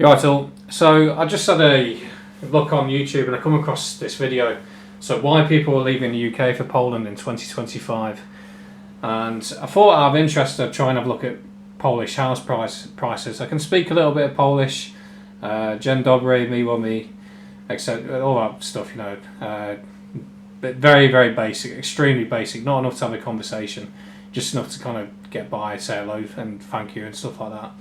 Yeah, right, all. So I just had a look on YouTube and I come across this video. So why people are leaving the UK for Poland in 2025, and I thought out of interest I'd try and have a look at Polish house prices. I can speak a little bit of Polish, dzień dobry, miło mi, etc. All that stuff, you know. But very basic, extremely basic. Not enough to have a conversation, just enough to kind of get by, say hello and thank you and stuff like that.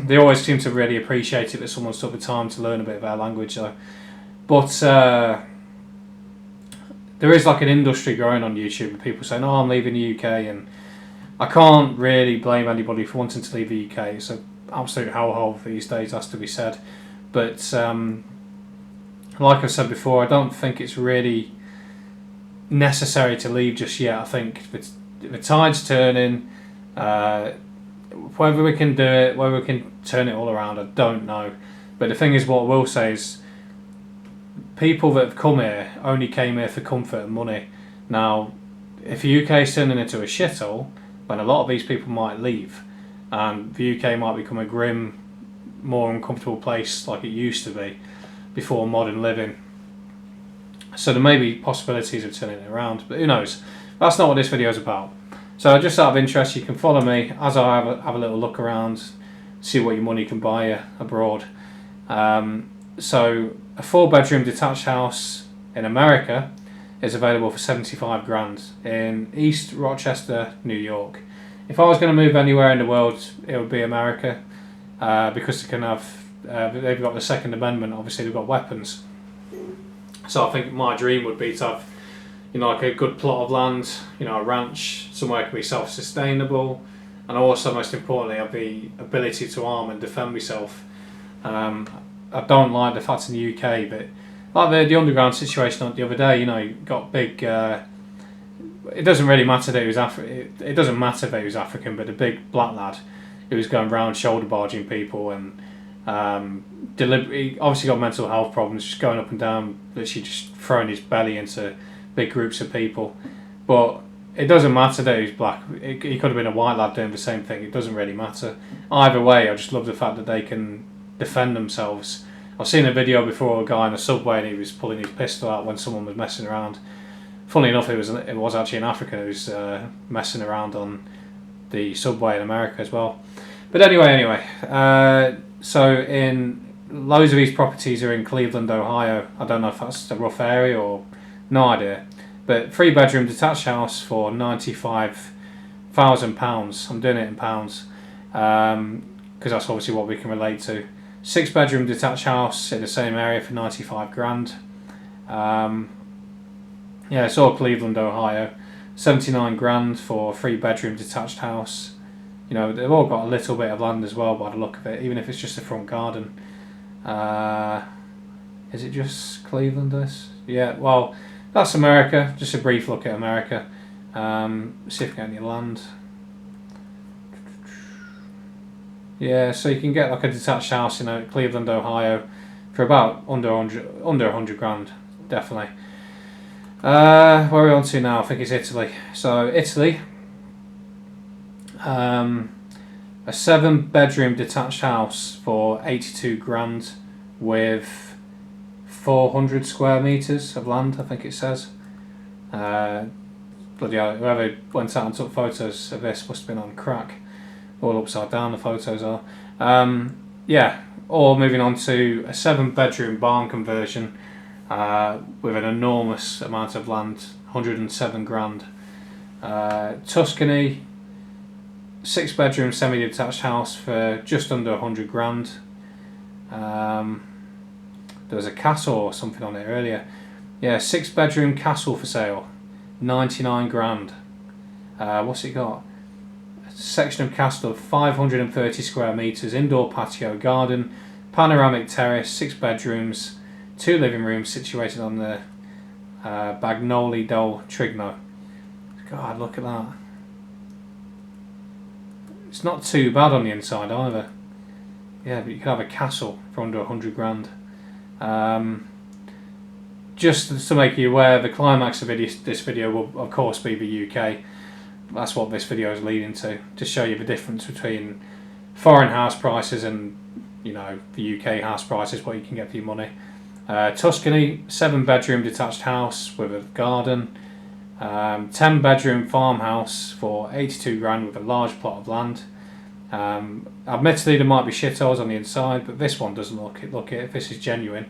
They always seem to really appreciate it that someone's took the time to learn a bit of our language though. But there is like an industry growing on YouTube with people saying, "Oh, I'm leaving the UK," and I can't really blame anybody for wanting to leave the UK. It's an absolute hellhole these days, has to be said. But like I said before, I don't think it's really necessary to leave just yet. I think the tide's turning. Whether we can do it, whether we can turn it all around, I don't know. But the thing is, what I will say is, people that have come here only came here for comfort and money. Now, if the UK is turning into a shithole, then a lot of these people might leave, and the UK might become a grim, more uncomfortable place like it used to be before modern living. So there may be possibilities of turning it around, but who knows? That's not what this video is about. So just out of interest, you can follow me as I have a little look around, see what your money can buy you abroad. So a 4-bedroom detached house in America is available for 75 grand in East Rochester, New York. If I was going to move anywhere in the world, it would be America, because they can have, they've got the Second Amendment. Obviously, they've got weapons. So I think my dream would be to have, you know, like a good plot of land, you know, a ranch, somewhere that can be self-sustainable, and also, most importantly, have the ability to arm and defend myself. I don't like the fact in the UK, but like the underground situation the other day, you know, you got big. It doesn't really matter that he was It doesn't matter that he was African, but the big black lad who was going around shoulder barging people and deliberately, obviously got mental health problems, just going up and down, literally just throwing his belly into big groups of people. But it doesn't matter that he's black. He could have been a white lad doing the same thing. It doesn't really matter. Either way, I just love the fact that they can defend themselves. I've seen a video before of a guy in a subway and he was pulling his pistol out when someone was messing around. Funnily enough, it was actually an African who was messing around on the subway in America as well. But anyway, so in loads of these properties are in Cleveland, Ohio. I don't know if that's a rough area or no idea. But 3-bedroom detached house for £95,000. I'm doing it in pounds because that's obviously what we can relate to. 6-bedroom detached house in the same area for 95 grand. Yeah, it's all Cleveland, Ohio. 79 grand for a 3-bedroom detached house. You know, they've all got a little bit of land as well by the look of it, even if it's just a front garden. Is it just Cleveland, this? Yeah, well, that's America. Just a brief look at America. See if we get any land. Yeah, so you can get like a detached house in Cleveland, Ohio for about under 100 grand, definitely. Where are we on to now? I think it's Italy. So Italy, a 7-bedroom detached house for 82 grand with 400 square metres of land, I think it says. Bloody hell, whoever went out and took photos of this must have been on crack. All upside down the photos are. Yeah, or moving on to a 7-bedroom barn conversion with an enormous amount of land, 107 grand. Tuscany, 6-bedroom semi-detached house for just under 100 grand. There was a castle or something on it earlier. Yeah, 6-bedroom castle for sale, 99 grand. What's it got? Section of castle of 530 square metres, indoor patio, garden, panoramic terrace, 6 bedrooms, 2 living rooms situated on the Bagnoli del Trigno. God, look at that. It's not too bad on the inside either. Yeah, but you could have a castle for under 100 grand. Just to make you aware, the climax of this video will of course be the UK. That's what this video is leading to show you the difference between foreign house prices and you know, the UK house prices, what you can get for your money. Tuscany, 7-bedroom detached house with a garden. 10-bedroom farmhouse for 82 grand with a large plot of land. Admittedly, there might be shitholes on the inside, but this one doesn't look it if this is genuine.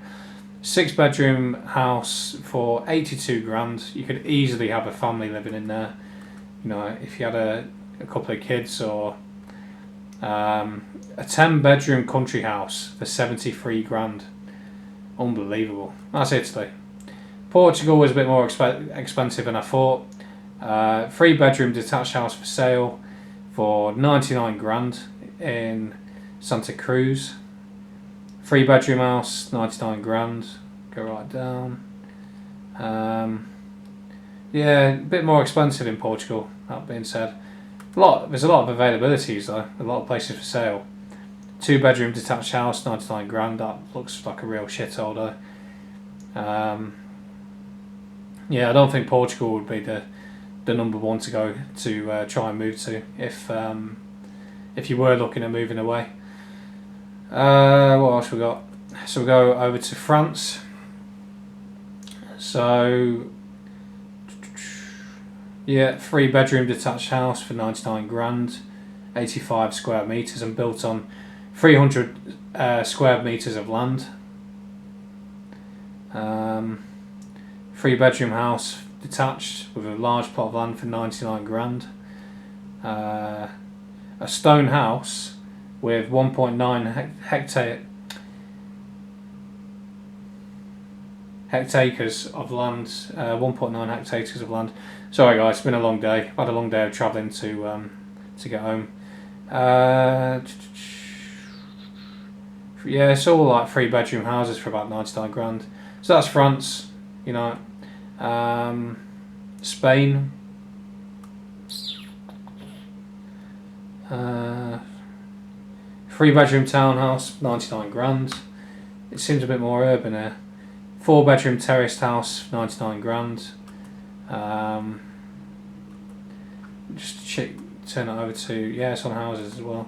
6-bedroom house for 82 grand. You could easily have a family living in there. You know, if you had a couple of kids, or a 10-bedroom country house for 73 grand. Unbelievable. That's Italy. Portugal was a bit more expensive than I thought. 3-bedroom detached house for sale for 99 grand in Santa Cruz. 3-bedroom house, 99 grand. Go right down. Yeah, a bit more expensive in Portugal, that being said. There's a lot of availabilities though, a lot of places for sale. 2-bedroom detached house, 99 grand, that looks like a real shithole though. Yeah, I don't think Portugal would be the number one to go to try and move to if you were looking at moving away. What else we got? So we'll go over to France. So yeah, 3-bedroom detached house for 99 grand, 85 square metres and built on 300 square metres of land. 3-bedroom house detached with a large plot of land for 99 grand. A stone house with 1.9 hectares of land. 1.9 hectares of land. Sorry guys, it's been a long day. I've had a long day of travelling to get home. Yeah, it's all like 3-bedroom houses for about 99 grand. So that's France, you know. Spain. 3-bedroom townhouse, 99 grand. It seems a bit more urban here. 4-bedroom terraced house, 99 grand. Just turn it over to, yeah, it's on houses as well.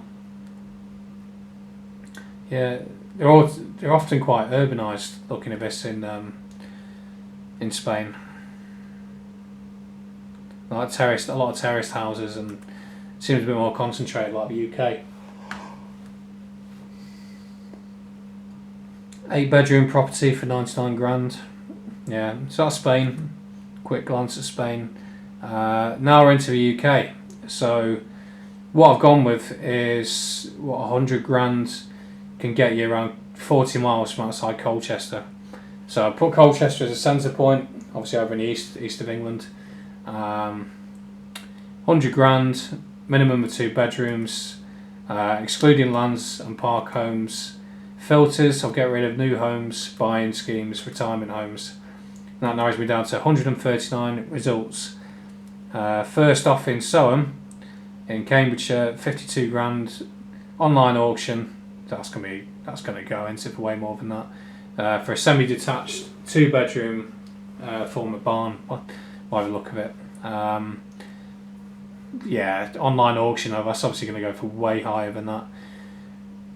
Yeah, they're often quite urbanised. Looking at this in Spain, like a lot of terraced houses, and it seems a bit more concentrated like the UK. 8-bedroom property for 99 grand. Yeah, so that's Spain. Quick glance at Spain. Now we're into the UK. So what I've gone with is 100 grand can get you around 40 miles from outside Colchester. So I put Colchester as a centre point, obviously over in the east of England. 100 grand, minimum of 2 bedrooms, excluding lands and park homes. Filters, I'll get rid of new homes, buy-in schemes, retirement homes. And that narrows me down to 139 results. First off in Soham, in Cambridgeshire, 52 grand, online auction. That's going to go into for way more than that. For a semi-detached 2-bedroom former barn, by the look of it. Yeah, online auction, that's obviously going to go for way higher than that.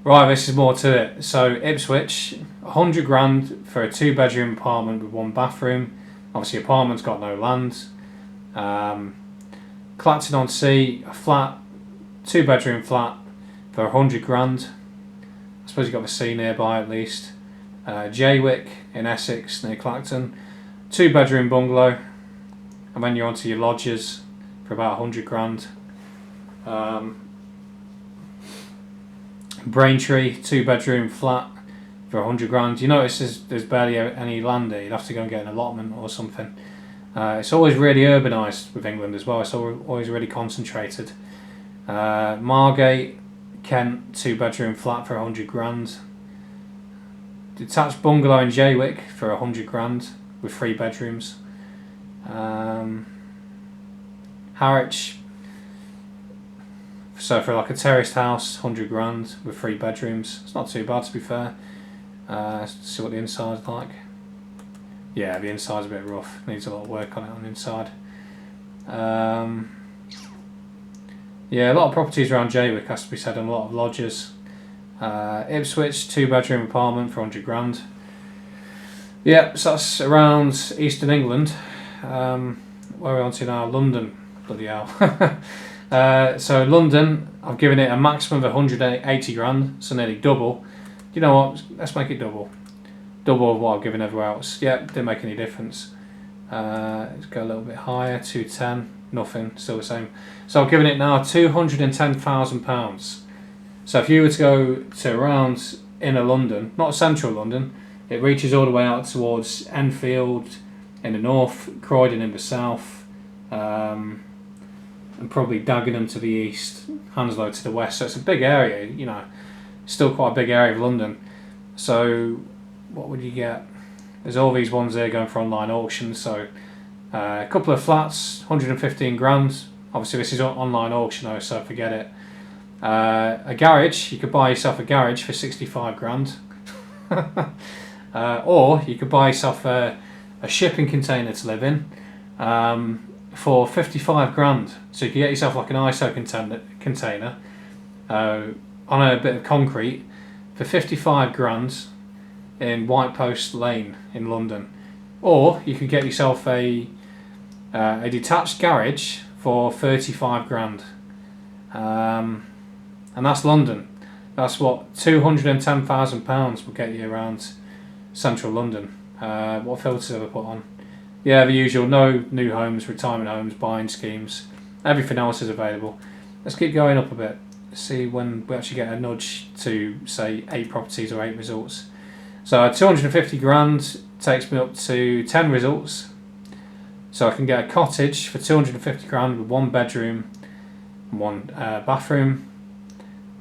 Right, this is more to it. So Ipswich, 100 grand for a 2-bedroom apartment with 1 bathroom. Obviously, apartment's got no land. Clacton-on-Sea, a flat, 2-bedroom flat for 100 grand. I suppose you've got the sea nearby at least. Jaywick in Essex near Clacton, 2-bedroom bungalow, and then you're onto your lodges for about 100 grand. Braintree, 2-bedroom flat for 100 grand. You notice there's barely any land there. You'd have to go and get an allotment or something. It's always really urbanised with England as well. It's always really concentrated. Margate, Kent, 2-bedroom flat for 100 grand. Detached bungalow in Jaywick for 100 grand with 3 bedrooms. Harwich, so for like a terraced house, 100 grand with 3 bedrooms. It's not too bad, to be fair. Let's see what the inside's like. Yeah, the inside's a bit rough. Needs a lot of work on it on the inside. Yeah, a lot of properties around Jaywick, has to be said, and a lot of lodges. Ipswich, 2-bedroom apartment for 100 grand. Yep, so that's around Eastern England. Where are we on to now? London. Bloody hell. So London, I've given it a maximum of 180 grand, so nearly double. You know what? Let's make it double. Double of what I've given everywhere else. Yep, didn't make any difference. Let's go a little bit higher, 210. Nothing, still the same. So I've given it now £210,000. So if you were to go to around inner London, not central London, it reaches all the way out towards Enfield in the north, Croydon in the south, and probably Dagenham to the east, Hounslow to the west. So it's a big area, you know, still quite a big area of London. So what would you get? There's all these ones there going for online auctions. So a couple of flats, 115 grand. Obviously this is an online auction though, so forget it. A garage, you could buy yourself a garage for 65 grand. Or you could buy yourself a shipping container to live in for 55 grand. So you could get yourself like an ISO container on a bit of concrete for 55 grand in White Post Lane in London. Or you could get yourself a detached garage for 35 grand. And that's London. That's what £210,000 will get you around central London. What filters have I put on? Yeah, the usual. No new homes, retirement homes, buying schemes. Everything else is available. Let's keep going up a bit. See when we actually get a nudge to say 8 properties or 8 results. So 250 grand takes me up to 10 results. So I can get a cottage for 250 grand with 1 bedroom, 1 bathroom.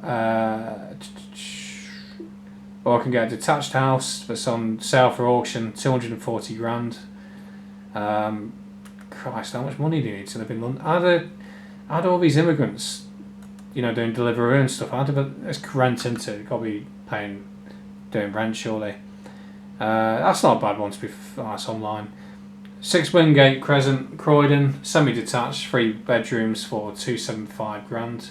Or I can get a detached house that's on sale for auction, 240 grand. Christ, how much money do you need to live in London? How do all these immigrants, you know, doing Deliveroo and stuff, how do it's rent into it? Got to be doing rent surely. That's not a bad one to be. That's online. 6 Wingate Crescent, Croydon, semi-detached, 3 bedrooms for 275 grand.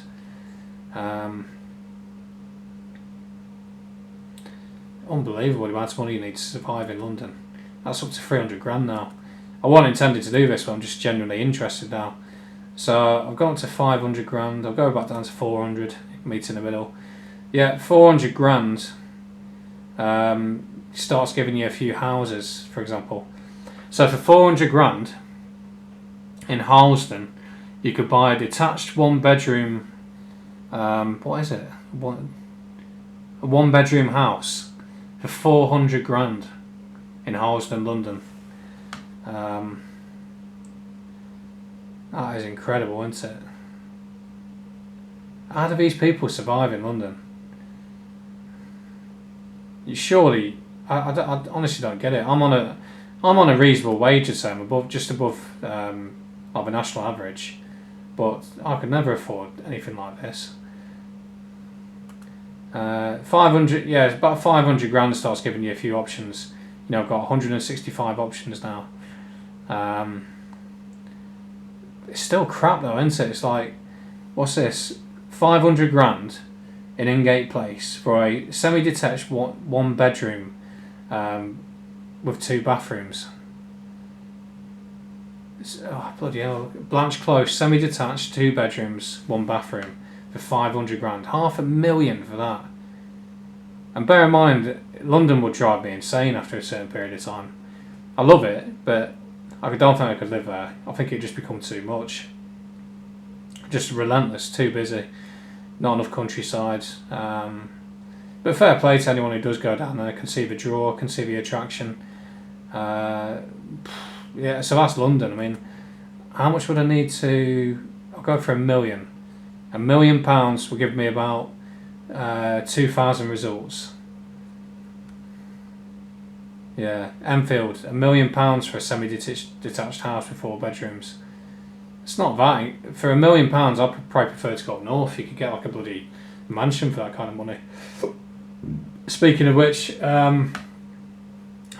Unbelievable the amount of money you need to survive in London. That's up to 300 grand now. I wasn't intended to do this, but I'm just genuinely interested now. So I've gone up to 500 grand. I'll go back down to 400. Meet in the middle. Yeah, 400 grand starts giving you a few houses, for example. So for 400 grand in Harlesden, you could buy a detached 1 bedroom. What is it? A 1 bedroom house for 400 grand in Harlesden, London. That is incredible, isn't it? How do these people survive in London? Surely, I honestly don't get it. I'm on a reasonable wage, I'd say. I'm just above the national average, but I could never afford anything like this. 500, yeah, it's about 500 grand starts giving you a few options. You know, I've got 165 options now. It's still crap though, isn't it? It's like, what's this? 500 grand in Ingate Place for a semi-detached 1 bedroom with 2 bathrooms. Oh, bloody hell. Blanche Close, semi-detached, 2 bedrooms, 1 bathroom for 500 grand. £500,000 for that. And bear in mind, London would drive me insane after a certain period of time. I love it, but I don't think I could live there. I think it'd just become too much. Just relentless, too busy. Not enough countryside. But fair play to anyone who does go down there, can see the draw, can see the attraction. Yeah, so that's London. I mean, how much would I need to... I'll go for £1 million. £1 million will give me about 2,000 results. Yeah, Enfield, £1 million for a semi-detached house with 4 bedrooms. It's not that. For £1 million, I'd probably prefer to go up north. You could get like a bloody mansion for that kind of money. Speaking of which,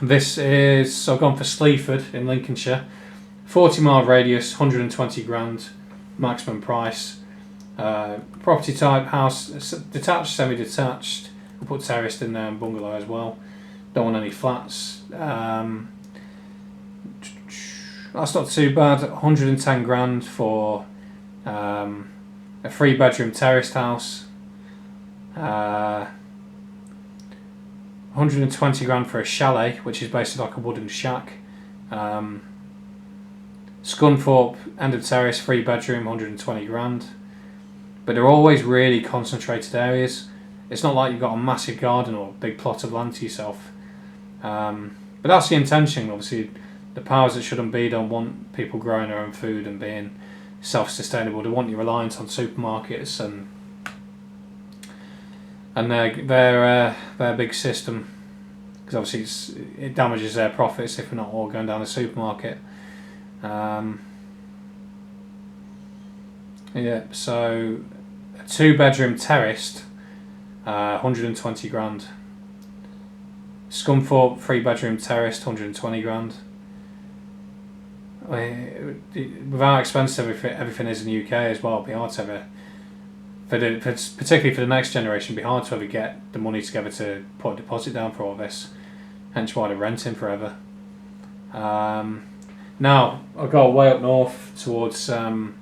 this is, so I've gone for Sleaford in Lincolnshire. 40-mile radius, 120 grand, maximum price. Property type, house, detached, semi-detached, I'll put terraced in there and bungalow as well. Don't want any flats. That's not too bad. 110 grand for a 3-bedroom terraced house. 120 grand for a chalet, which is basically like a wooden shack. Scunthorpe, end of terrace, 3-bedroom, 120 grand. But they're always really concentrated areas. It's not like you've got a massive garden or a big plot of land to yourself. But that's the intention, obviously. The powers that shouldn't be don't want people growing their own food and being self-sustainable. They want you reliant on supermarkets and their big system, because obviously it damages their profits if we're not all going down the supermarket. Yeah, so a 2-bedroom terraced, 120 grand. Scunthorpe, 3-bedroom terraced, 120 grand. I mean, with how expensive everything is in the UK as well, it'd be hard to ever, particularly for the next generation, it'd be hard to ever get the money together to put a deposit down for all this. Hence why they're renting forever. Now I've got way up north towards, so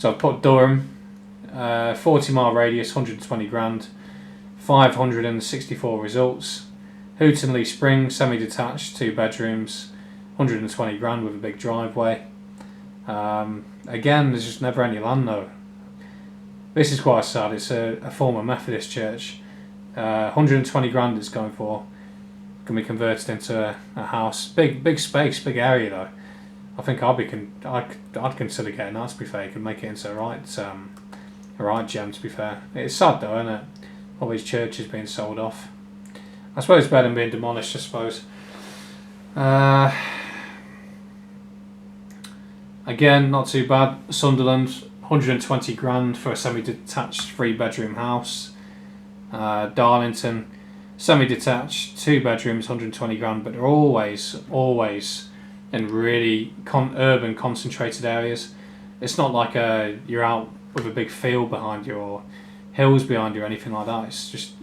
I've put Durham, 40-mile radius, 120 grand, 564 results. Hootenley Spring, semi-detached, 2 bedrooms, 120 grand with a big driveway. Again, there's just never any land though. This is quite sad. It's a former Methodist church. 120 grand it's going for. Can be converted into a house. Big space, big area though. I think I'd consider getting that, to be fair. You can make it into a right gem, to be fair. It's sad though, isn't it? All these churches being sold off. I suppose it's better than being demolished, I suppose. Again, not too bad. Sunderland, 120 grand for a semi-detached 3-bedroom house. Darlington, semi-detached, 2 bedrooms, 120 grand, but they're always in really urban concentrated areas. It's not like you're out with a big field behind you or hills behind you or anything like that. It's just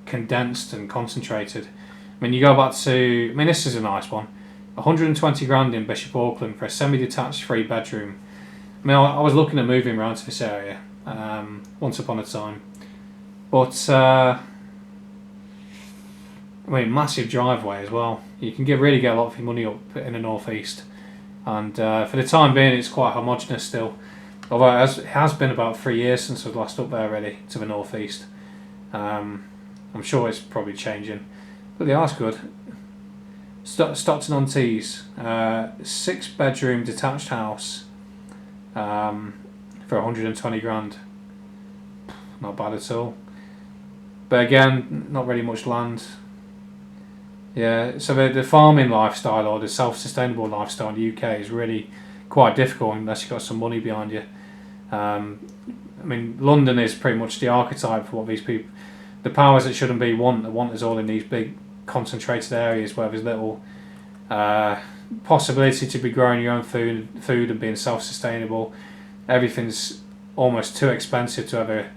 condensed and concentrated. I mean, you go back to, this is a nice one. 120 grand in Bishop Auckland for a semi-detached 3-bedroom. I was looking at moving around to this area once upon a time, but massive driveway as well. You can really get a lot of your money up in the northeast, and for the time being, it's quite homogenous still. Although it has been about 3 years since I was last up there, already to the northeast. I'm sure it's probably changing, but they are good. Stockton-on-Tees, 6-bedroom detached house for 120 grand. Not bad at all. But again, not really much land. Yeah, so the farming lifestyle or the self-sustainable lifestyle in the UK is really quite difficult unless you've got some money behind you. London is pretty much the archetype for what these people, the powers that shouldn't be, want us all in these big concentrated areas where there's little possibility to be growing your own food and being self-sustainable. Everything's almost too expensive to ever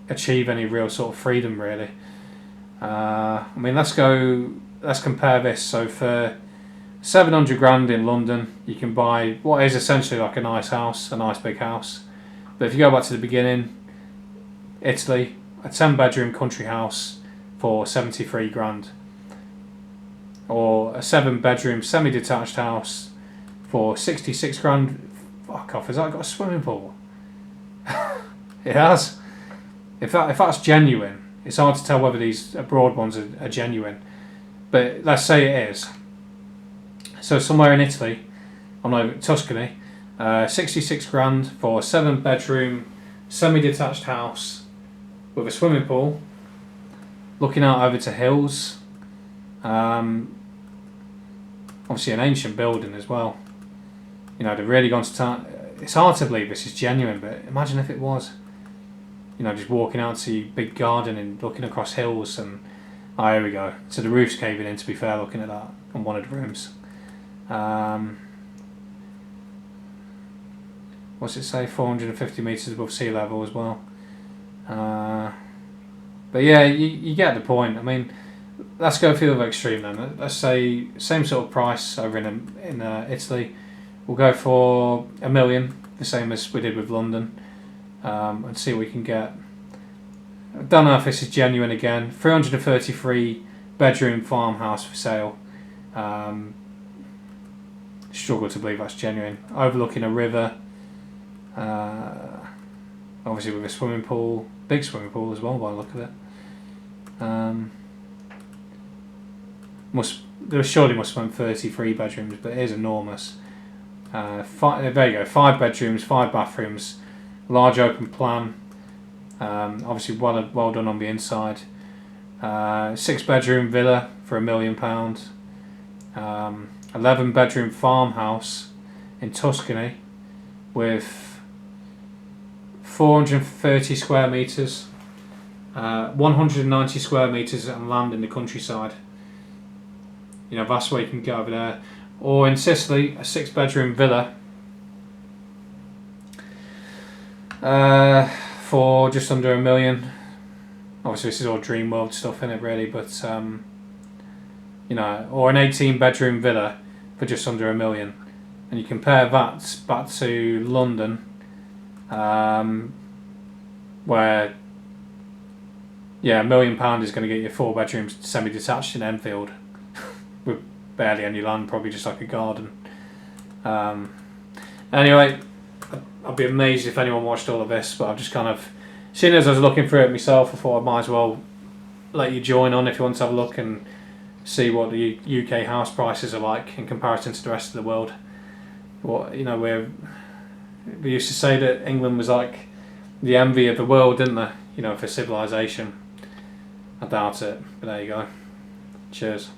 achieve any real sort of freedom, really. Let's compare this. So for 700 grand in London, you can buy what is essentially like a nice house, a nice big house. But if you go back to the beginning, Italy, a 10-bedroom country house for 73 grand. Or a 7-bedroom semi-detached house for 66 grand. Fuck off, has that got a swimming pool? It has. If that's genuine, it's hard to tell whether these abroad ones are genuine. But let's say it is. So somewhere in Italy, Tuscany, 66 grand for a 7-bedroom semi-detached house with a swimming pool, looking out over to hills. Obviously an ancient building as well. They've really gone to town. It's hard to believe this is genuine, but imagine if it was. Just walking out to big garden and looking across hills and... Oh, here we go. So the roof's caving in, to be fair, looking at that on one of the rooms. What's it say? 450 metres above sea level as well. But yeah, you get the point. I mean, let's go for the other extreme then. Let's say same sort of price over in Italy. We'll go for $1 million, the same as we did with London, and see what we can get. I don't know if this is genuine again. 333 bedroom farmhouse for sale. Struggle to believe that's genuine. Overlooking a river. Obviously with a swimming pool. Big swimming pool as well by the look of it. There surely must have been 33 bedrooms, but it is enormous. There you go. 5 bedrooms, 5 bathrooms, large open plan. Obviously well done on the inside. 6 bedroom villa for £1 million. 11 bedroom farmhouse in Tuscany with 430 square metres, 190 square metres and land in the countryside. You know, that's where you can go over there. Or in Sicily, a 6 bedroom villa for just under £1 million. Obviously this is all dream world stuff in it really, but you know, or an 18 bedroom villa for just under £1 million. And you compare that back to London, where £1 million is going to get you 4 bedrooms semi-detached in Enfield with barely any land, probably just like a garden. Anyway, I'd be amazed if anyone watched all of this, but I've just kind of, seeing as I was looking through it myself, I thought I might as well let you join on if you want to have a look and see what the UK house prices are like in comparison to the rest of the world. What, you know, we used to say that England was like the envy of the world, didn't they? You know, for civilization. I doubt it, but there you go. Cheers.